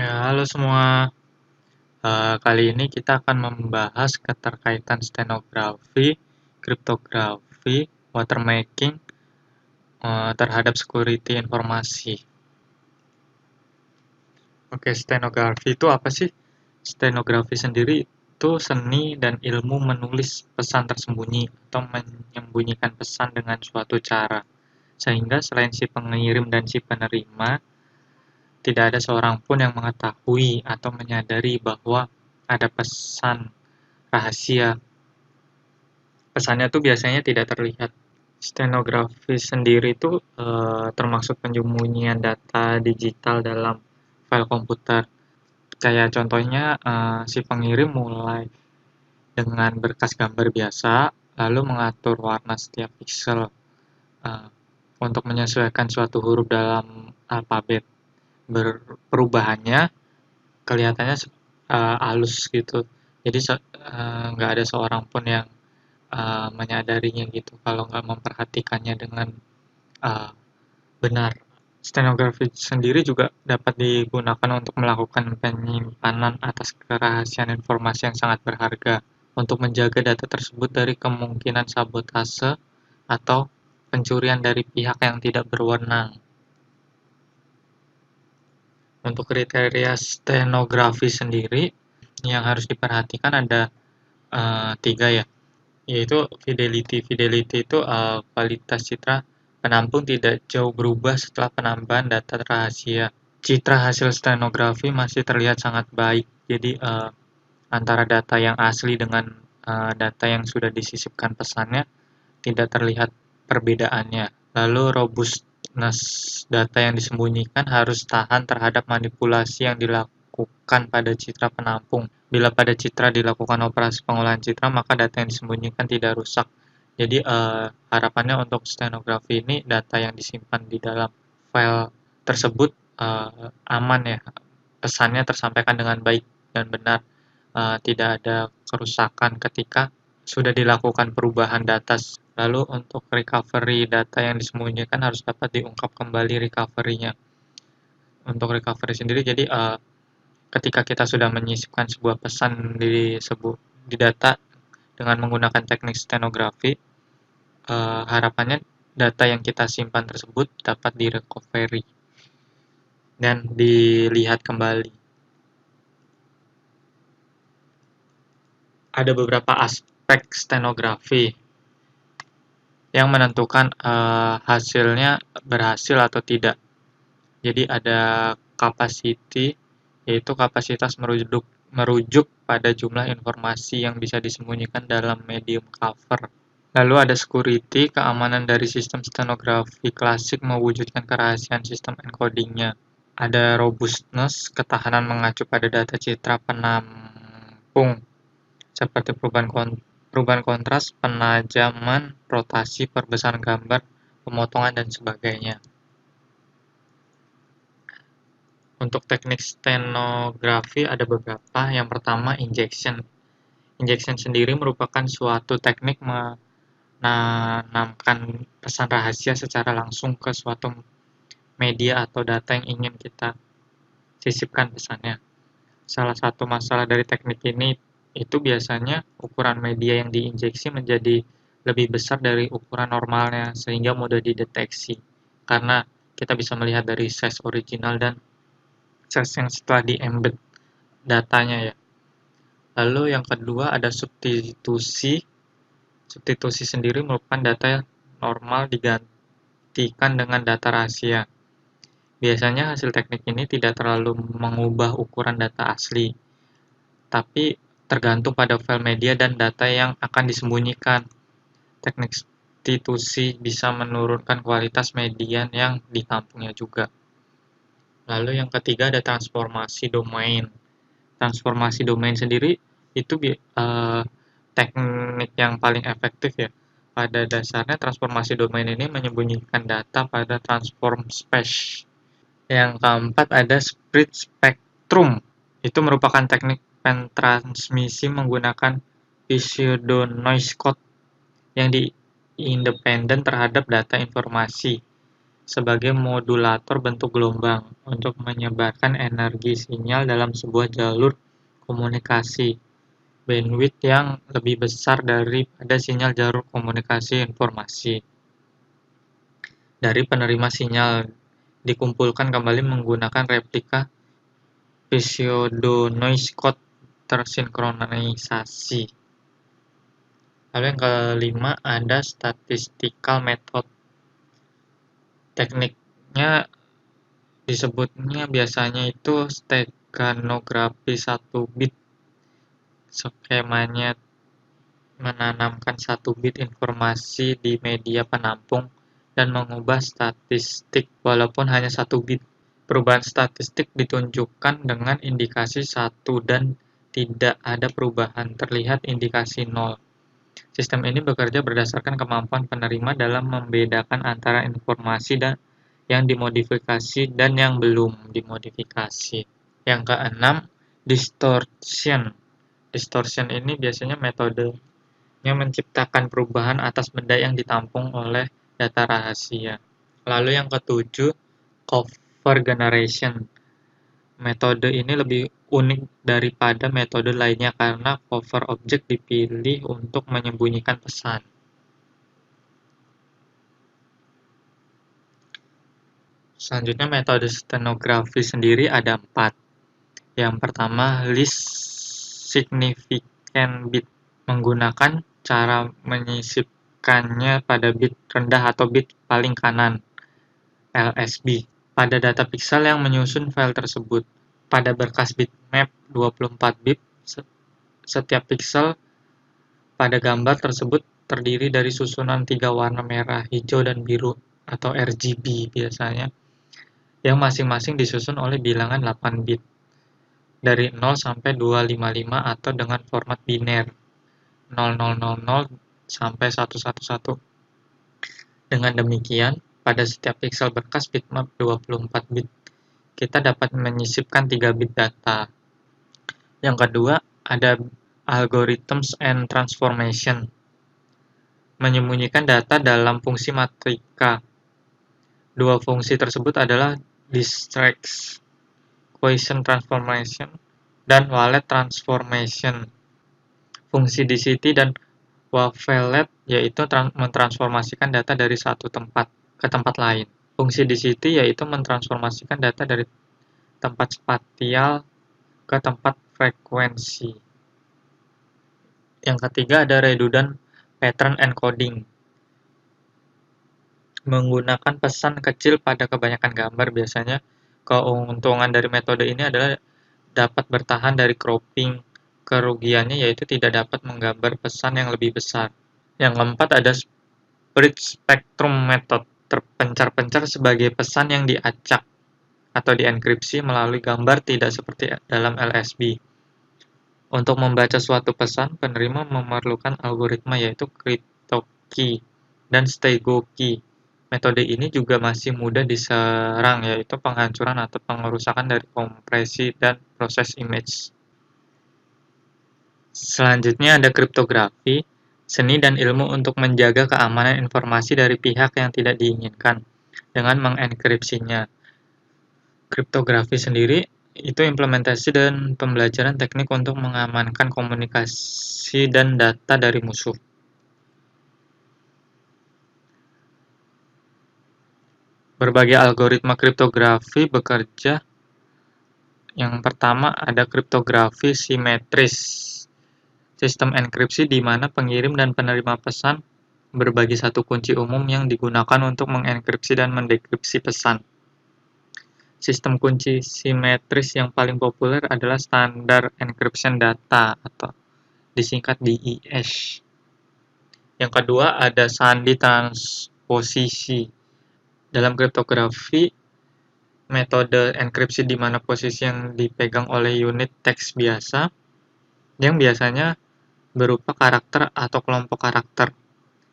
Ya, halo semua. Kali ini kita akan membahas keterkaitan stenografi, kriptografi, watermarking terhadap security informasi. Oke, stenografi itu apa sih? Stenografi sendiri itu seni dan ilmu menulis pesan tersembunyi atau menyembunyikan pesan dengan suatu cara. Sehingga selain si pengirim dan si penerima, tidak ada seorang pun yang mengetahui atau menyadari bahwa ada pesan rahasia. Pesannya tuh biasanya tidak terlihat. Stenografi sendiri itu termasuk penyembunyian data digital dalam file komputer. Kayak contohnya si pengirim mulai dengan berkas gambar biasa, lalu mengatur warna setiap pixel eh, untuk menyesuaikan suatu huruf dalam alfabet. Perubahannya kelihatannya halus gitu. Jadi nggak ada seorang pun yang menyadarinya gitu kalau nggak memperhatikannya dengan uh, benar. Stenografi sendiri juga dapat digunakan untuk melakukan penyimpanan atas kerahasiaan informasi yang sangat berharga untuk menjaga data tersebut dari kemungkinan sabotase atau pencurian dari pihak yang tidak berwenang. Untuk kriteria stenografi sendiri yang harus diperhatikan ada tiga ya, yaitu fidelity. Fidelity itu kualitas citra penampung tidak jauh berubah setelah penambahan data rahasia. Citra hasil stenografi masih terlihat sangat baik, jadi antara data yang asli dengan data yang sudah disisipkan pesannya tidak terlihat perbedaannya. Lalu robustness data yang disembunyikan harus tahan terhadap manipulasi yang dilakukan pada citra penampung. Bila pada citra dilakukan operasi pengolahan citra, maka data yang disembunyikan tidak rusak. Jadi harapannya untuk stenografi ini data yang disimpan di dalam file tersebut aman ya, pesannya tersampaikan dengan baik dan benar, tidak ada kerusakan ketika sudah dilakukan perubahan data. Lalu untuk recovery data yang disembunyikan harus dapat diungkap kembali recovery-nya. Untuk recovery sendiri, jadi ketika kita sudah menyisipkan sebuah pesan di data dengan menggunakan teknik stenografi, harapannya data yang kita simpan tersebut dapat direcovery dan dilihat kembali. Ada beberapa aspek stenografi yang menentukan hasilnya berhasil atau tidak. Jadi ada capacity, yaitu kapasitas merujuk pada jumlah informasi yang bisa disembunyikan dalam medium cover. Lalu ada security, keamanan dari sistem stenografi klasik mewujudkan kerahasiaan sistem encodingnya. Ada robustness, ketahanan mengacu pada data citra penampung, seperti perubahan kontras, penajaman, rotasi, perbesaran gambar, pemotongan, dan sebagainya. Untuk teknik stenografi ada beberapa. Yang pertama, injection. Injection sendiri merupakan suatu teknik menanamkan pesan rahasia secara langsung ke suatu media atau data yang ingin kita sisipkan pesannya. Salah satu masalah dari teknik ini itu biasanya ukuran media yang diinjeksi menjadi lebih besar dari ukuran normalnya sehingga mudah dideteksi karena kita bisa melihat dari size original dan size yang setelah di-embed datanya ya. Lalu yang kedua ada substitusi. Substitusi sendiri merupakan data yang normal digantikan dengan data rahasia. Biasanya hasil teknik ini tidak terlalu mengubah ukuran data asli, tapi tergantung pada file media dan data yang akan disembunyikan. Teknik substitusi bisa menurunkan kualitas media yang ditampungnya juga. Lalu yang ketiga ada transformasi domain. Transformasi domain sendiri itu teknik yang paling efektif ya. Pada dasarnya transformasi domain ini menyembunyikan data pada transform space. Yang keempat ada split spectrum. Itu merupakan teknik pentransmisi menggunakan pseudo noise code yang independen terhadap data informasi. sebagai modulator bentuk gelombang untuk menyebarkan energi sinyal dalam sebuah jalur komunikasi bandwidth yang lebih besar daripada sinyal jalur komunikasi informasi dari penerima sinyal dikumpulkan kembali menggunakan replika pseudo-noise code tersinkronisasi. Lalu yang kelima ada statistical method. Tekniknya disebutnya biasanya itu steganografi 1 bit. Skemanya menanamkan 1 bit informasi di media penampung dan mengubah statistik walaupun hanya 1 bit. Perubahan statistik ditunjukkan dengan indikasi 1 dan tidak ada perubahan, terlihat indikasi 0. Sistem ini bekerja berdasarkan kemampuan penerima dalam membedakan antara informasi yang dimodifikasi dan yang belum dimodifikasi. Yang keenam, distortion. Distortion ini biasanya metodenya menciptakan perubahan atas benda yang ditampung oleh data rahasia. Lalu yang ketujuh, cover generation. Metode ini lebih unik daripada metode lainnya karena cover objek dipilih untuk menyembunyikan pesan. Selanjutnya metode stenografi sendiri ada 4. Yang pertama, least significant bit. Menggunakan cara menyisipkannya pada bit rendah atau bit paling kanan, LSB, pada data piksel yang menyusun file tersebut. Pada berkas bitmap 24 bit, setiap piksel pada gambar tersebut terdiri dari susunan 3 warna merah, hijau, dan biru atau RGB biasanya, yang masing-masing disusun oleh bilangan 8 bit dari 0 sampai 255 atau dengan format biner 0000 sampai 111. Dengan demikian, pada setiap piksel berkas bitmap 24 bit, kita dapat menyisipkan 3 bit data. Yang kedua, ada algorithms and transformation. Menyembunyikan data dalam fungsi matrika. Dua fungsi tersebut adalah distress Quotient transformation dan wavelet transformation. Fungsi DCT dan wavelet yaitu mentransformasikan data dari satu tempat ke tempat lain. Fungsi DCT yaitu mentransformasikan data dari tempat spatial ke tempat frekuensi. Yang ketiga ada redundant pattern encoding. Menggunakan pesan kecil pada kebanyakan gambar biasanya. Keuntungan dari metode ini adalah dapat bertahan dari cropping. Kerugiannya yaitu tidak dapat menggambar pesan yang lebih besar. Yang keempat ada spread spectrum method. Terpencar-pencar sebagai pesan yang diacak atau dienkripsi melalui gambar tidak seperti dalam LSB. Untuk membaca suatu pesan, penerima memerlukan algoritma yaitu cryptokey dan stegokey. Metode ini juga masih mudah diserang, yaitu penghancuran atau pengerusakan dari kompresi dan proses image. Selanjutnya ada kriptografi, seni dan ilmu untuk menjaga keamanan informasi dari pihak yang tidak diinginkan dengan mengenkripsinya. Kriptografi sendiri itu implementasi dan pembelajaran teknik untuk mengamankan komunikasi dan data dari musuh. Berbagai algoritma kriptografi bekerja. Yang pertama ada kriptografi simetris. Sistem enkripsi di mana pengirim dan penerima pesan berbagi satu kunci umum yang digunakan untuk mengenkripsi dan mendekripsi pesan. Sistem kunci simetris yang paling populer adalah standar encryption data atau disingkat DES. Yang kedua ada sandi transposisi. Dalam kriptografi, metode enkripsi di mana posisi yang dipegang oleh unit teks biasa, yang biasanya berupa karakter atau kelompok karakter,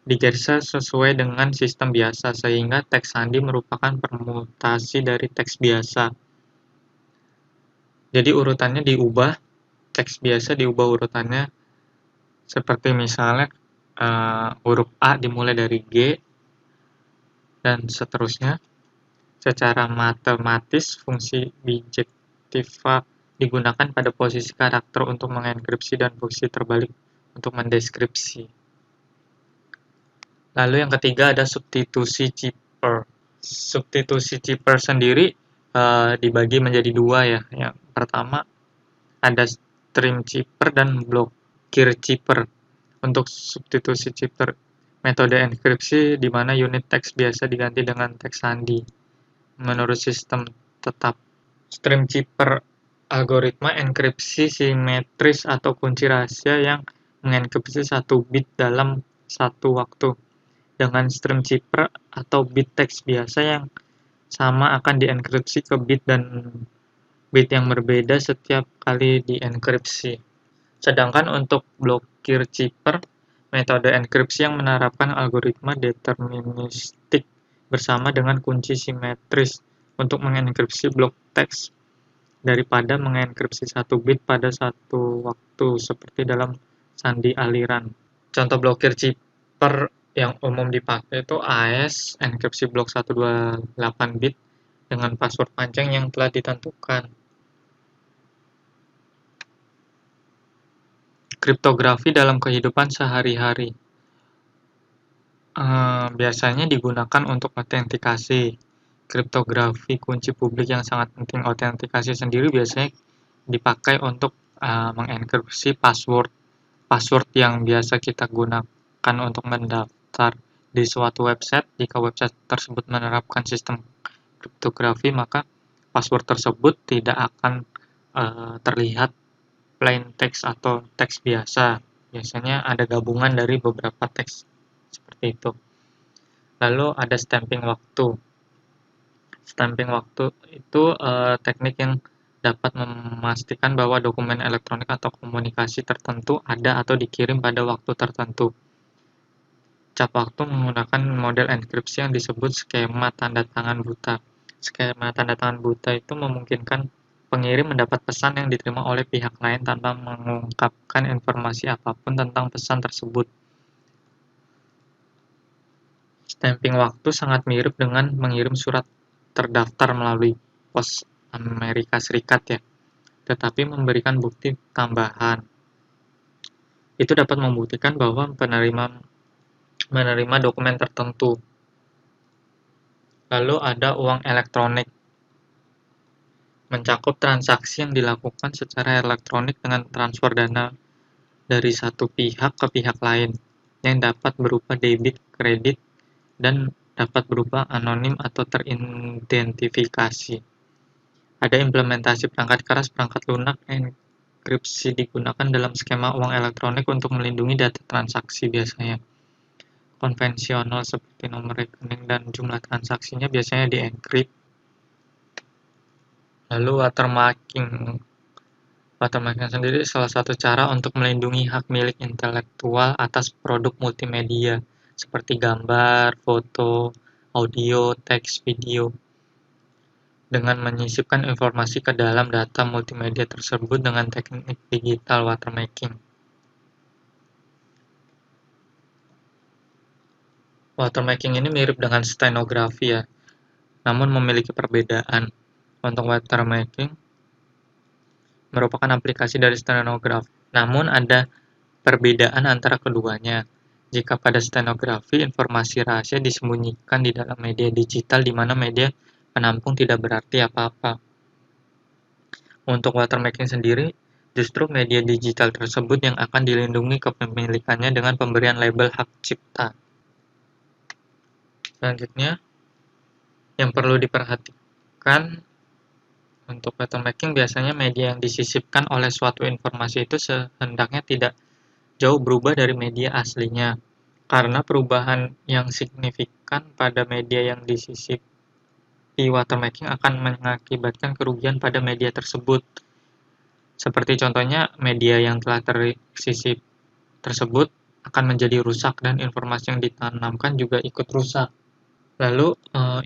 digeser sesuai dengan sistem biasa, sehingga teks sandi merupakan permutasi dari teks biasa. Jadi urutannya diubah, teks biasa diubah urutannya, seperti misalnya huruf A dimulai dari G, dan seterusnya. Secara matematis, fungsi bijektiva digunakan pada posisi karakter untuk mengenkripsi dan fungsi terbalik untuk mendeskripsi. Lalu yang ketiga ada substitusi zipper. Substitusi zipper sendiri dibagi menjadi dua ya. Yang pertama ada stream zipper dan blokir zipper. Untuk substitusi zipper, metode enkripsi di mana unit teks biasa diganti dengan teks sandi menurut sistem tetap. Stream zipper algoritma enkripsi simetris atau kunci rahasia yang mengenkripsi satu bit dalam satu waktu. Dengan stream zipper atau bit teks biasa yang sama akan dienkripsi ke bit dan bit yang berbeda setiap kali dienkripsi. Sedangkan untuk blokir zipper, metode enkripsi yang menerapkan algoritma deterministik bersama dengan kunci simetris untuk mengenkripsi blok teks daripada mengenkripsi satu bit pada satu waktu seperti dalam sandi aliran. Contoh blokir zipper yang umum dipakai itu AES, enkripsi blok 128 bit dengan password panjang yang telah ditentukan. Kriptografi dalam kehidupan sehari-hari biasanya digunakan untuk autentikasi. Kriptografi kunci publik yang sangat penting. Autentikasi sendiri biasanya dipakai untuk mengenkripsi password yang biasa kita gunakan untuk mendaftar di suatu website. Jika website tersebut menerapkan sistem kriptografi, maka password tersebut tidak akan terlihat plain text atau teks biasa. Biasanya ada gabungan dari beberapa teks seperti itu. Lalu ada stamping waktu. Stamping waktu itu teknik yang dapat memastikan bahwa dokumen elektronik atau komunikasi tertentu ada atau dikirim pada waktu tertentu. Cap waktu menggunakan model enkripsi yang disebut skema tanda tangan buta. Skema tanda tangan buta itu memungkinkan pengirim mendapat pesan yang diterima oleh pihak lain tanpa mengungkapkan informasi apapun tentang pesan tersebut. Stamping waktu sangat mirip dengan mengirim surat terdaftar melalui pos Amerika Serikat ya, tetapi memberikan bukti tambahan. Itu dapat membuktikan bahwa penerima menerima dokumen tertentu. Lalu ada uang elektronik. Mencakup transaksi yang dilakukan secara elektronik dengan transfer dana dari satu pihak ke pihak lain, yang dapat berupa debit, kredit, dan dapat berupa anonim atau teridentifikasi. Ada implementasi perangkat keras, perangkat lunak, enkripsi digunakan dalam skema uang elektronik untuk melindungi data transaksi biasanya. Konvensional seperti nomor rekening dan jumlah transaksinya biasanya dienkrip. Lalu watermarking. Watermarking sendiri salah satu cara untuk melindungi hak milik intelektual atas produk multimedia seperti gambar, foto, audio, teks, video dengan menyisipkan informasi ke dalam data multimedia tersebut dengan teknik digital watermarking. Watermarking ini mirip dengan stenografi ya, namun memiliki perbedaan. Untuk watermarking merupakan aplikasi dari stenografi, namun ada perbedaan antara keduanya. Jika pada stenografi, informasi rahasia disembunyikan di dalam media digital di mana media penampung tidak berarti apa-apa. Untuk watermarking sendiri, justru media digital tersebut yang akan dilindungi kepemilikannya dengan pemberian label hak cipta. Selanjutnya, yang perlu diperhatikan untuk watermarking biasanya media yang disisipkan oleh suatu informasi itu sehendaknya tidak jauh berubah dari media aslinya, karena perubahan yang signifikan pada media yang disisipi watermarking akan mengakibatkan kerugian pada media tersebut. Seperti contohnya, media yang telah tersisip tersebut akan menjadi rusak dan informasi yang ditanamkan juga ikut rusak. Lalu,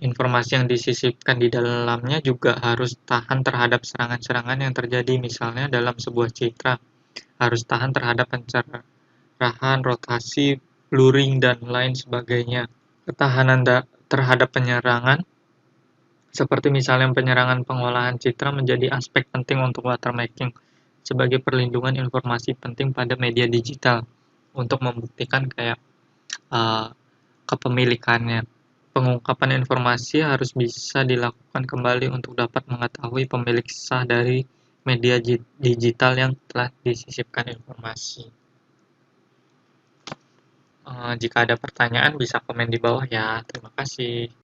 informasi yang disisipkan di dalamnya juga harus tahan terhadap serangan-serangan yang terjadi, misalnya dalam sebuah citra, harus tahan terhadap pencerahan, rotasi, blurring, dan lain sebagainya. Ketahanan terhadap penyerangan Seperti misalnya penyerangan pengolahan citra menjadi aspek penting untuk watermarking sebagai perlindungan informasi penting pada media digital untuk membuktikan kayak uh, kepemilikannya. Pengungkapan informasi harus bisa dilakukan kembali untuk dapat mengetahui pemilik sah dari media digital yang telah disisipkan informasi. Jika ada pertanyaan bisa komen di bawah ya. Terima kasih.